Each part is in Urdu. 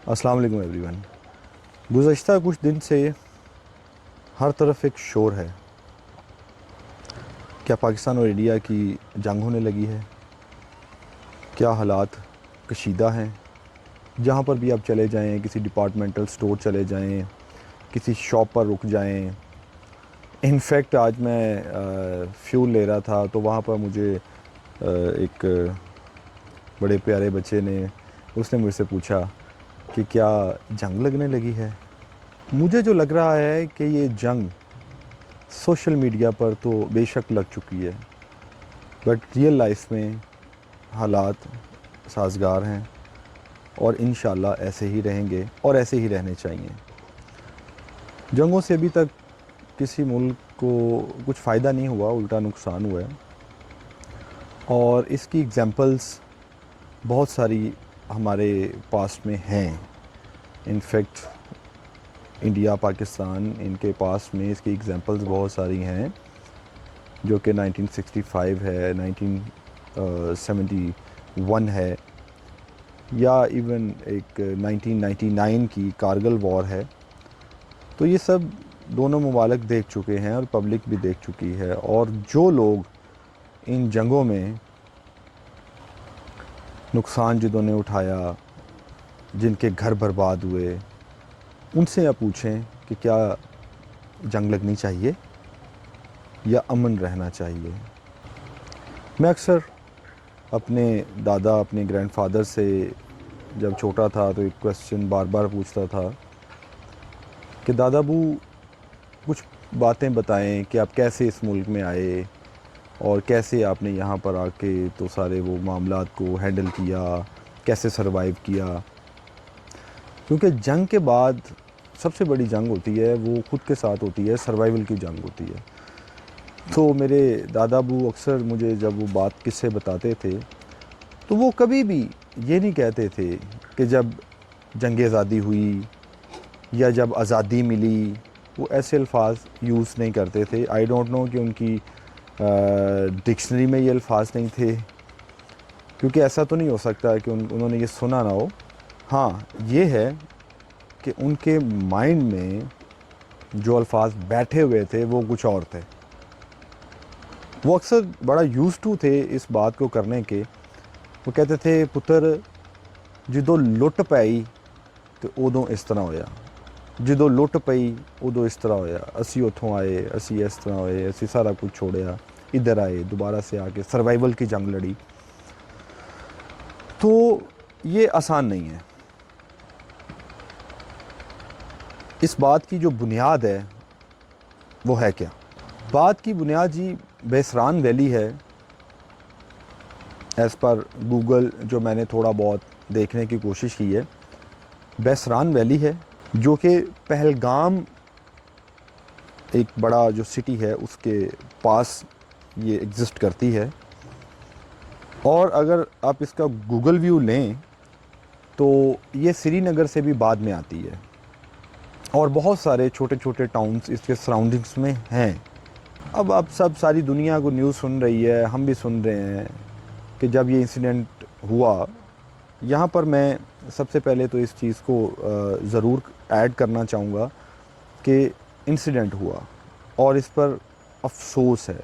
السلام علیکم ایوری ون۔ گزشتہ کچھ دن سے ہر طرف ایک شور ہے، کیا پاکستان اور انڈیا کی جنگ ہونے لگی ہے؟ کیا حالات کشیدہ ہیں؟ جہاں پر بھی آپ چلے جائیں، کسی ڈپارٹمنٹل سٹور چلے جائیں، کسی شاپ پر رک جائیں۔ انفیکٹ آج میں فیول لے رہا تھا تو وہاں پر مجھے ایک بڑے پیارے بچے نے مجھ سے پوچھا کہ کیا جنگ لگنے لگی ہے؟ مجھے جو لگ رہا ہے کہ یہ جنگ سوشل میڈیا پر تو بے شک لگ چکی ہے، بٹ ریئل لائف میں حالات سازگار ہیں اور انشاءاللہ ایسے ہی رہیں گے اور ایسے ہی رہنے چاہیے۔ جنگوں سے ابھی تک کسی ملک کو کچھ فائدہ نہیں ہوا، الٹا نقصان ہوا ہے، اور اس کی ایگزامپلس بہت ساری ہمارے پاس میں ہیں۔ انفیکٹ انڈیا پاکستان ان کے پاس میں اس کی ایگزامپلز بہت ساری ہیں، جو کہ 1965 ہے، 1971 ہے، یا ایون ایک 1999 کی کارگل وار ہے۔ تو یہ سب دونوں ممالک دیکھ چکے ہیں اور پبلک بھی دیکھ چکی ہے، اور جو لوگ ان جنگوں میں نقصان جنہوں نے اٹھایا، جن کے گھر برباد ہوئے، ان سے آپ پوچھیں کہ کیا جنگ لگنی چاہیے یا امن رہنا چاہیے۔ میں اکثر اپنے دادا، اپنے گرینڈ فادر سے جب چھوٹا تھا تو ایک کویسچن بار بار پوچھتا تھا کہ دادا ابو کچھ باتیں بتائیں کہ آپ کیسے اس ملک میں آئے اور کیسے آپ نے یہاں پر آ کے تو سارے وہ معاملات کو ہینڈل کیا، کیسے سروائیو کیا۔ کیونکہ جنگ کے بعد سب سے بڑی جنگ ہوتی ہے وہ خود کے ساتھ ہوتی ہے، سروائیول کی جنگ ہوتی ہے۔ تو میرے دادا ابو اکثر مجھے جب وہ بات قصے بتاتے تھے تو وہ کبھی بھی یہ نہیں کہتے تھے کہ جب جنگ آزادی ہوئی یا جب آزادی ملی، وہ ایسے الفاظ یوز نہیں کرتے تھے۔ آئی ڈونٹ نو کہ ان کی ڈکشنری میں یہ الفاظ نہیں تھے، کیونکہ ایسا تو نہیں ہو سکتا کہ انہوں نے یہ سنا نہ ہو۔ ہاں یہ ہے کہ ان کے مائنڈ میں جو الفاظ بیٹھے ہوئے تھے وہ کچھ اور تھے۔ وہ اکثر بڑا یوز ٹو تھے اس بات کو کرنے کے۔ وہ کہتے تھے پتر جدو لٹ پئی تو ادوں اس طرح ہویا، جدو لٹ پئی ادو اس طرح ہویا، اسی اتھوں آئے، اسی اس طرح ہوئے، اسی سارا کچھ چھوڑیا، ادھر آئے، دوبارہ سے آ کے سروائیول کی جنگ لڑی۔ تو یہ آسان نہیں ہے۔ اس بات کی جو بنیاد ہے وہ ہے کیا؟ بات کی بنیاد جی بیسران ویلی ہے، ایز پر گوگل جو میں نے تھوڑا بہت دیکھنے کی کوشش کی ہے۔ بیسران ویلی ہے جو کہ پہلگام ایک بڑا جو سٹی ہے اس کے پاس یہ ایگزسٹ کرتی ہے، اور اگر آپ اس کا گوگل ویو لیں تو یہ سری نگر سے بھی بعد میں آتی ہے، اور بہت سارے چھوٹے چھوٹے ٹاؤنز اس کے سراؤنڈنگس میں ہیں۔ اب آپ ساری دنیا کو نیوز سن رہی ہے، ہم بھی سن رہے ہیں کہ جب یہ انسیڈنٹ ہوا، یہاں پر میں سب سے پہلے تو اس چیز کو ضرور ایڈ کرنا چاہوں گا کہ انسیڈنٹ ہوا اور اس پر افسوس ہے،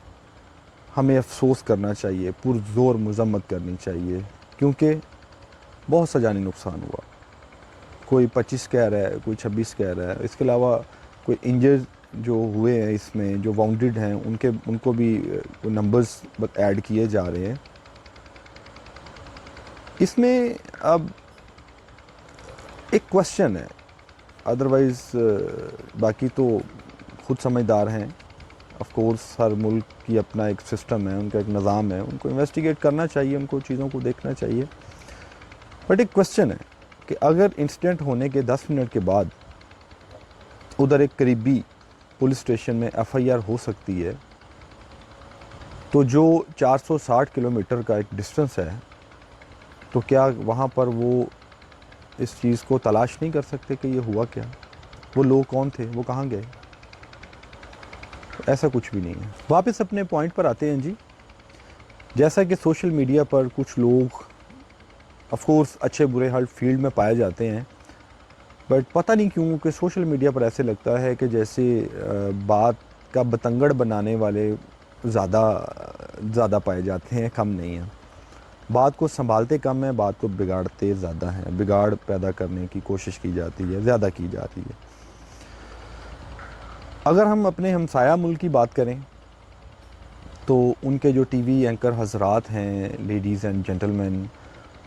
ہمیں افسوس کرنا چاہیے، پرزور مذمت کرنی چاہیے، کیونکہ بہت سا جانی نقصان ہوا۔ کوئی 25 کہہ رہا ہے، کوئی 26 کہہ رہا ہے، اس کے علاوہ کوئی انجر جو ہوئے ہیں اس میں، جو واؤنڈڈ ہیں، ان کو بھی نمبرز ایڈ کیے جا رہے ہیں۔ اس میں اب ایک کویسچن ہے، ادروائز باقی تو خود سمجھدار ہیں، آف کورس ہر ملک کی اپنا ایک سسٹم ہے، ان کا ایک نظام ہے، ان کو انویسٹیگیٹ کرنا چاہیے، ان کو چیزوں کو دیکھنا چاہیے۔ بٹ ایک کویسچن ہے کہ اگر انسیڈنٹ ہونے کے 10 منٹ کے بعد ادھر ایک قریبی پولیس اسٹیشن میں ایف آئی آر ہو سکتی ہے، تو جو 460 کلومیٹر کا ایک ڈسٹنس ہے، تو کیا وہاں پر وہ اس چیز کو تلاش نہیں کر سکتے کہ یہ ہوا کیا، وہ لوگ کون تھے، وہ کہاں گئے؟ ایسا کچھ بھی نہیں ہے۔ واپس اپنے پوائنٹ پر آتے ہیں جی۔ جیسا کہ سوشل میڈیا پر کچھ لوگ آف کورس اچھے برے ہر فیلڈ میں پائے جاتے ہیں، بٹ پتہ نہیں کیوں کہ سوشل میڈیا پر ایسے لگتا ہے کہ جیسے بات کا بتنگڑ بنانے والے زیادہ پائے جاتے ہیں، کم نہیں ہیں. بات کو سنبھالتے کم ہیں، بات کو بگاڑتے زیادہ ہیں. بگاڑ پیدا کرنے کی کوشش کی جاتی ہے، زیادہ کی جاتی ہے. اگر ہم اپنے ہمسایہ ملک کی بات کریں تو ان کے جو ٹی وی اینکر حضرات ہیں، لیڈیز اینڈ جینٹل مین،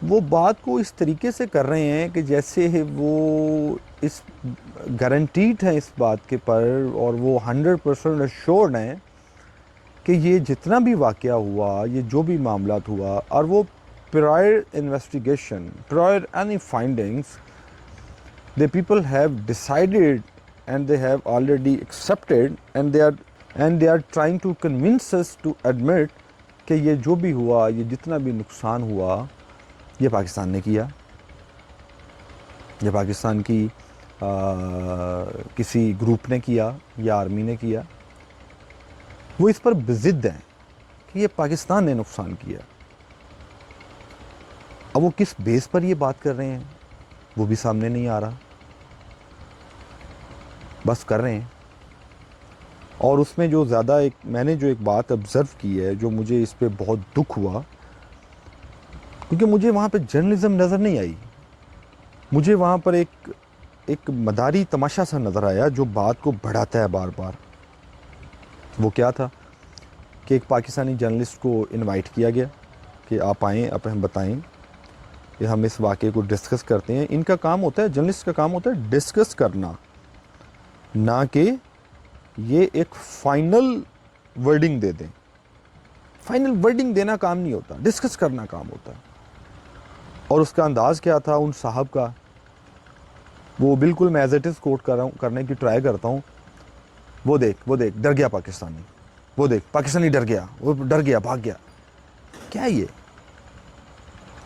وہ بات کو اس طریقے سے کر رہے ہیں کہ جیسے وہ اس گارنٹیڈ ہیں اس بات کے پر، اور وہ 100% ایشورڈ ہیں کہ یہ جتنا بھی واقعہ ہوا، یہ جو بھی معاملات ہوا، اور وہ prior investigation, prior any findings, the people have decided and they have already accepted, and they are trying to convince us to admit کہ یہ جو بھی ہوا، یہ جتنا بھی نقصان ہوا، یہ پاکستان نے کیا. یہ پاکستان کی کسی گروپ نے کیا یا آرمی نے کیا. وہ اس پر بضد ہیں کہ یہ پاکستان نے نقصان کیا. اب وہ کس بیس پر یہ بات کر رہے ہیں وہ بھی سامنے نہیں آ رہا، بس کر رہے ہیں. اور اس میں جو زیادہ میں نے جو ایک بات آبزرو کی ہے، جو مجھے اس پہ بہت دکھ ہوا، کیونکہ مجھے وہاں پہ جرنلزم نظر نہیں آئی. مجھے وہاں پر ایک مداری تماشا سا نظر آیا جو بات کو بڑھاتا ہے بار بار. وہ کیا تھا کہ ایک پاکستانی جرنلسٹ کو انوائٹ کیا گیا کہ آپ آئیں، اب ہم بتائیں کہ ہم اس واقعے کو ڈسکس کرتے ہیں. ان کا کام ہوتا ہے، جرنلسٹ کا کام ہوتا ہے ڈسکس کرنا، نہ کہ یہ ایک فائنل ورڈنگ دے دیں. فائنل ورڈنگ دینا کام نہیں ہوتا، ڈسکس کرنا کام ہوتا ہے. اور اس کا انداز کیا تھا ان صاحب کا، وہ بالکل میں ایز اٹ از کوٹ کر رہا ہوں، کرنے کی ٹرائی کرتا ہوں. وہ دیکھ ڈر گیا پاکستانی، وہ دیکھ پاکستانی ڈر گیا، وہ ڈر گیا، بھاگ گیا. کیا یہ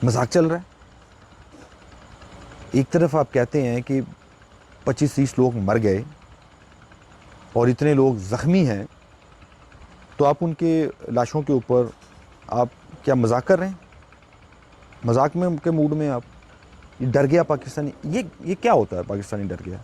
مذاق چل رہا ہے؟ ایک طرف آپ کہتے ہیں کہ 25-30 لوگ مر گئے اور اتنے لوگ زخمی ہیں، تو آپ ان کے لاشوں کے اوپر آپ کیا مذاق کر رہے ہیں؟ مذاق میں کے موڈ میں آپ، یہ ڈر گیا پاکستانی، یہ کیا ہوتا ہے پاکستانی ڈر گیا؟